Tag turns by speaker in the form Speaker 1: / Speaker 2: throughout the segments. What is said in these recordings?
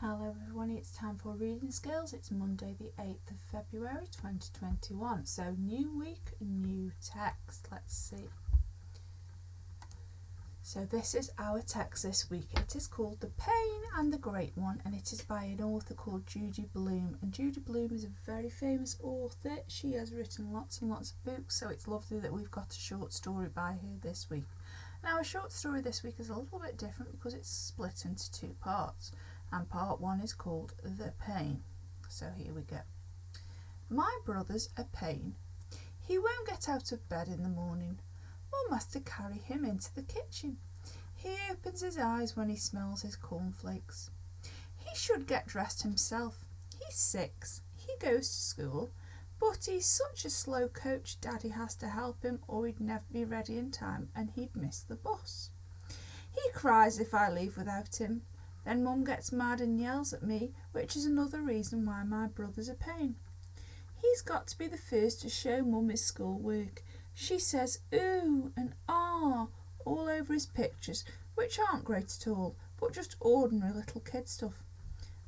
Speaker 1: Hello everyone, it's time for Reading Skills. It's Monday the 8th of February 2021. So new week, new text. Let's see. So this is our text this week. It is called The Pain and the Great One, and it is by an author called Judy Blume. And Judy Blume is a very famous author. She has written lots and lots of books, so it's lovely that we've got a short story by her this week. Now, a short story this week is a little bit different because it's split into two parts. And part one is called The Pain. So here we go. My brother's a pain. He won't get out of bed in the morning. Mum has to carry him into the kitchen. He opens his eyes when he smells his cornflakes. He should get dressed himself. He's 6. He goes to school. But he's such a slow coach, Daddy has to help him or he'd never be ready in time and he'd miss the bus. He cries if I leave without him. Then Mum gets mad and yells at me, which is another reason why my brother's a pain. He's got to be the first to show Mum his schoolwork. She says ooh and ah all over his pictures, which aren't great at all, but just ordinary little kid stuff.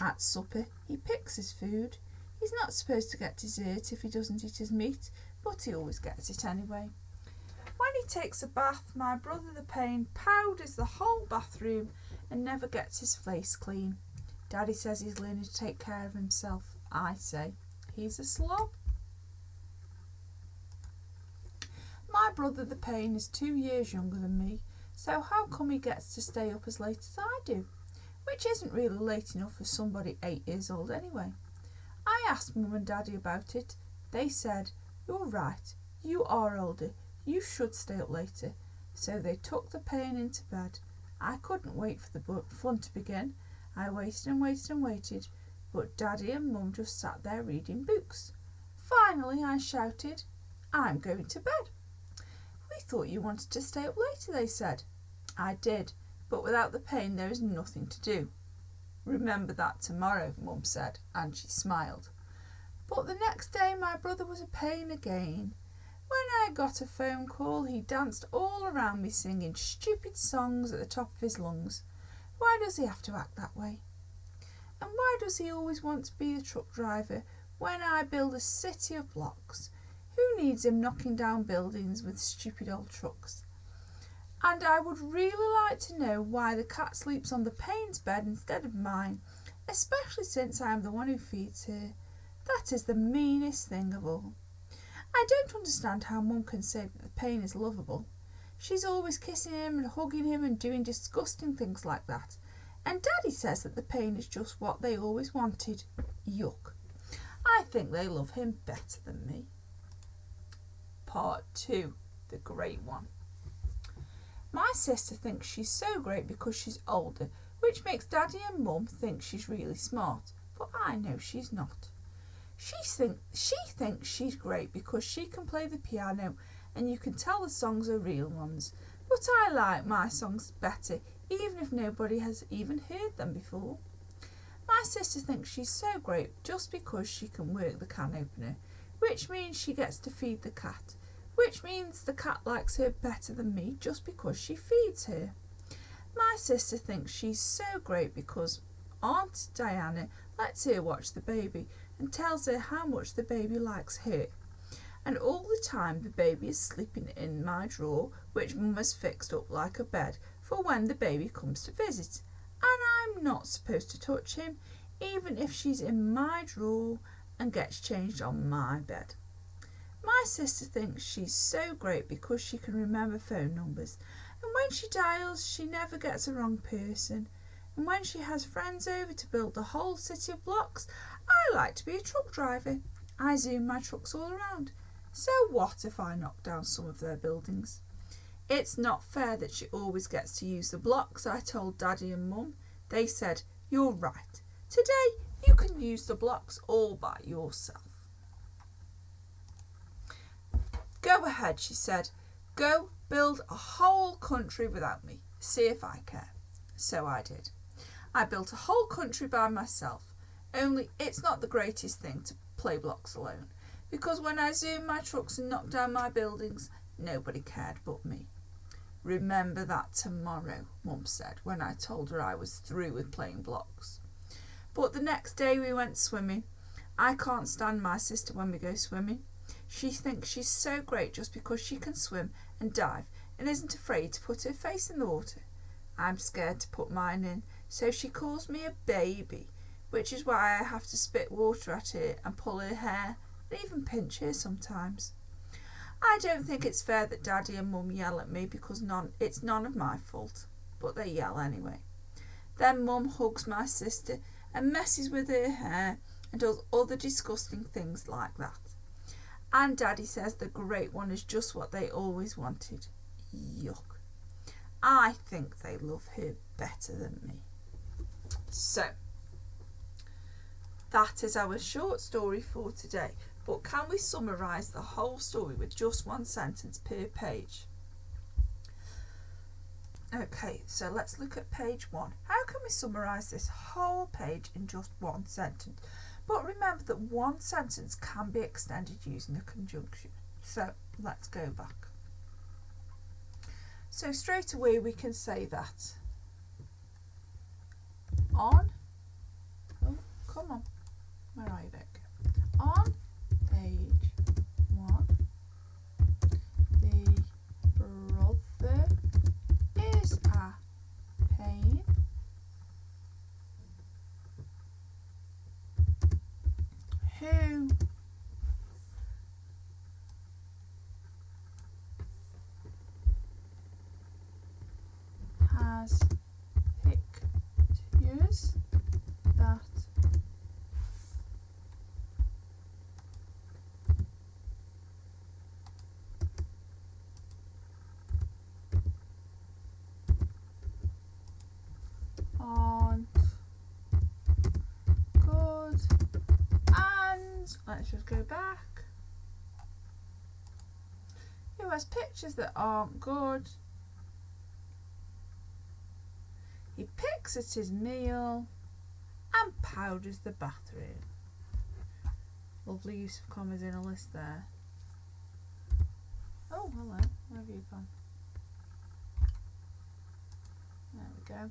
Speaker 1: At supper, he picks his food. He's not supposed to get dessert if he doesn't eat his meat, but he always gets it anyway. When he takes a bath, my brother the pain powders the whole bathroom and never gets his face clean. Daddy says he's learning to take care of himself. I say he's a slob. My brother the pain is 2 years younger than me, so how come he gets to stay up as late as I do? Which isn't really late enough for somebody 8 years old anyway. I asked Mum and Daddy about it. They said, you're right, you are older, you should stay up later. So they took the pain into bed. I couldn't wait for the fun to begin. I waited and waited and waited, but Daddy and Mum just sat there reading books. Finally I shouted, I'm going to bed. We thought you wanted to stay up later, they said. I did, but without the pain there is nothing to do. Remember that tomorrow, Mum said, and she smiled. But the next day my brother was a pain again. When I got a phone call, he danced all around me singing stupid songs at the top of his lungs. Why does he have to act that way? And why does he always want to be a truck driver when I build a city of blocks? Who needs him knocking down buildings with stupid old trucks? And I would really like to know why the cat sleeps on the pain's bed instead of mine, especially since I am the one who feeds her. That is the meanest thing of all. I don't understand how Mum can say that the pain is lovable. She's always kissing him and hugging him and doing disgusting things like that. And Daddy says that the pain is just what they always wanted. Yuck. I think they love him better than me. Part 2. The Great One. My sister thinks she's so great because she's older, which makes Daddy and Mum think she's really smart. But I know she's not. She thinks she's great because she can play the piano and you can tell the songs are real ones. But I like my songs better, even if nobody has even heard them before. My sister thinks she's so great just because she can work the can opener, which means she gets to feed the cat, which means the cat likes her better than me just because she feeds her. My sister thinks she's so great because Aunt Diana lets her watch the baby and tells her how much the baby likes her. And all the time the baby is sleeping in my drawer, which Mum has fixed up like a bed for when the baby comes to visit. And I'm not supposed to touch him, even if she's in my drawer and gets changed on my bed. My sister thinks she's so great because she can remember phone numbers, and when she dials she never gets a wrong person. And when she has friends over to build the whole city of blocks, I like to be a truck driver. I zoom my trucks all around. So what if I knock down some of their buildings? It's not fair that she always gets to use the blocks, I told Daddy and Mum. They said, you're right. Today you can use the blocks all by yourself. Go ahead, she said. Go build a whole country without me. See if I care. So I did. I built a whole country by myself, only it's not the greatest thing to play blocks alone, because when I zoomed my trucks and knocked down my buildings, nobody cared but me. Remember that tomorrow, Mum said when I told her I was through with playing blocks. But the next day we went swimming. I can't stand my sister when we go swimming. She thinks she's so great just because she can swim and dive and isn't afraid to put her face in the water. I'm scared to put mine in, so she calls me a baby, which is why I have to spit water at her and pull her hair and even pinch her sometimes. I don't think it's fair that Daddy and Mum yell at me because it's none of my fault, but they yell anyway. Then Mum hugs my sister and messes with her hair and does other disgusting things like that. And Daddy says the great one is just what they always wanted. Yuck. I think they love her better than me. So, that is our short story for today. But can we summarise the whole story with just one sentence per page? Okay, so let's look at page 1. How can we summarise this whole page in just one sentence? But remember that one sentence can be extended using a conjunction. So let's go back. So straight away we can say that on, oh come on, where are you, Vic? On page 1, the brother is a pain who has pictures that aren't good, and let's just go back. Who has pictures that aren't good? He picks at his meal and powders the bathroom. Lovely use of commas in a list there. Oh, hello. Where have you gone? There we go.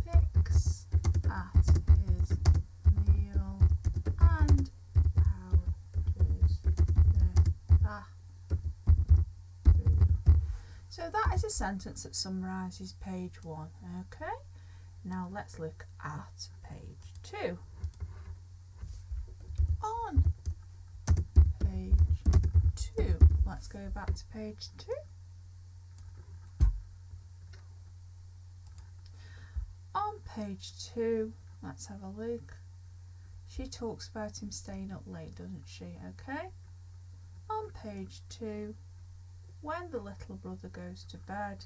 Speaker 1: Picks at his meal and powders the bathroom. So that is a sentence that summarises page 1. Okay, now let's look at page 2. On page 2, let's go back to page 2. On page 2, let's have a look. She talks about him staying up late, doesn't she? Okay. On page 2, when the little brother goes to bed,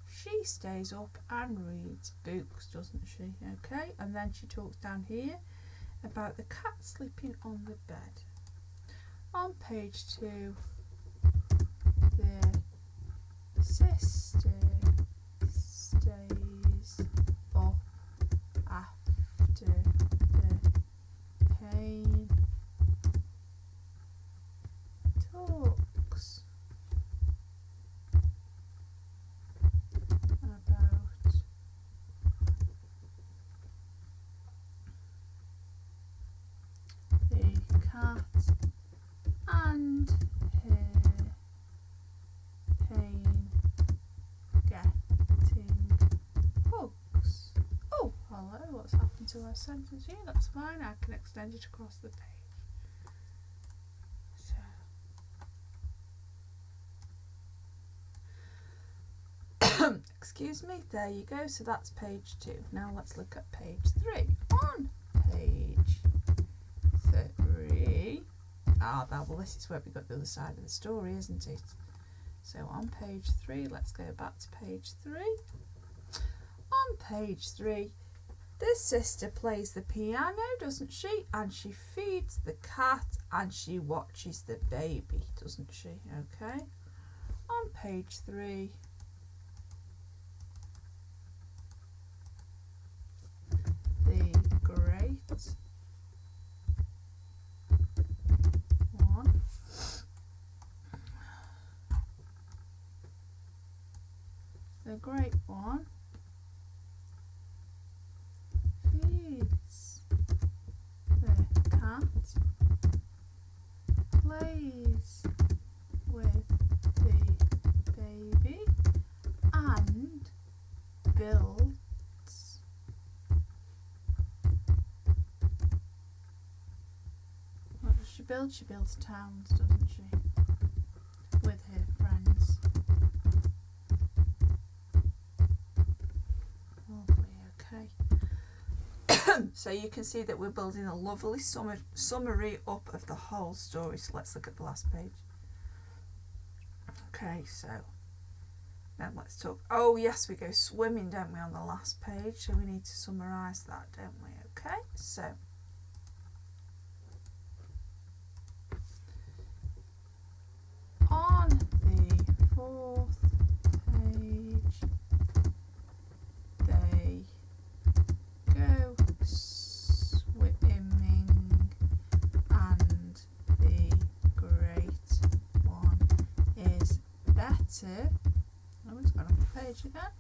Speaker 1: she stays up and reads books, doesn't she? Okay. And then she talks down here about the cat sleeping on the bed. On page 2, the sister stays up after the pain talks about the cat and her pain getting hugs. Oh, hello, what's happened to our sentence here? That's fine, I can extend it across the page. So, excuse me, there you go, so that's page 2. Now let's look at page 3. On page 3, well, this is where we got the other side of the story, isn't it? So on page 3, let's go back to page 3. On page 3, the sister plays the piano, doesn't she? And she feeds the cat and she watches the baby, doesn't she? Okay. On page 3, the great one the great one feeds the cat, plays with the baby, and builds what does she build? She builds towns, doesn't she? With her friends. Lovely, okay. So you can see that we're building a lovely summary up of the whole story. So let's look at the last page. Okay, so then let's talk. Oh yes, we go swimming, don't we, on the last page? So we need to summarise that, don't we? Okay, so on the 4th page, they go swimming, and the great one is better. Oh, it's gone off the page again.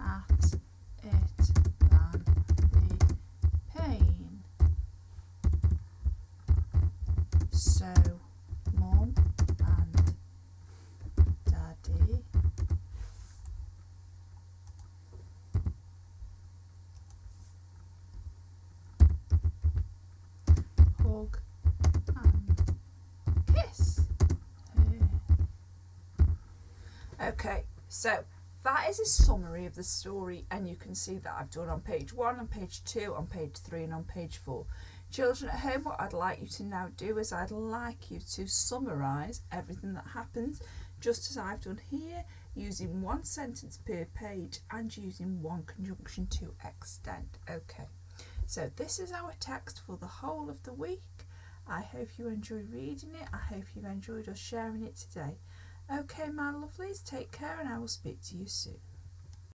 Speaker 1: At it than the pain. So, Mum and Daddy hug and kiss her. Okay, so that is a summary of the story, and you can see that I've done on page 1, on page 2, on page 3 and on page 4. Children at home, what I'd like you to now do is I'd like you to summarise everything that happens, just as I've done here, using one sentence per page and using one conjunction to extend. Okay, so this is our text for the whole of the week. I hope you enjoyed reading it. I hope you enjoyed us sharing it today. Okay, my lovelies, take care and I will speak to you soon.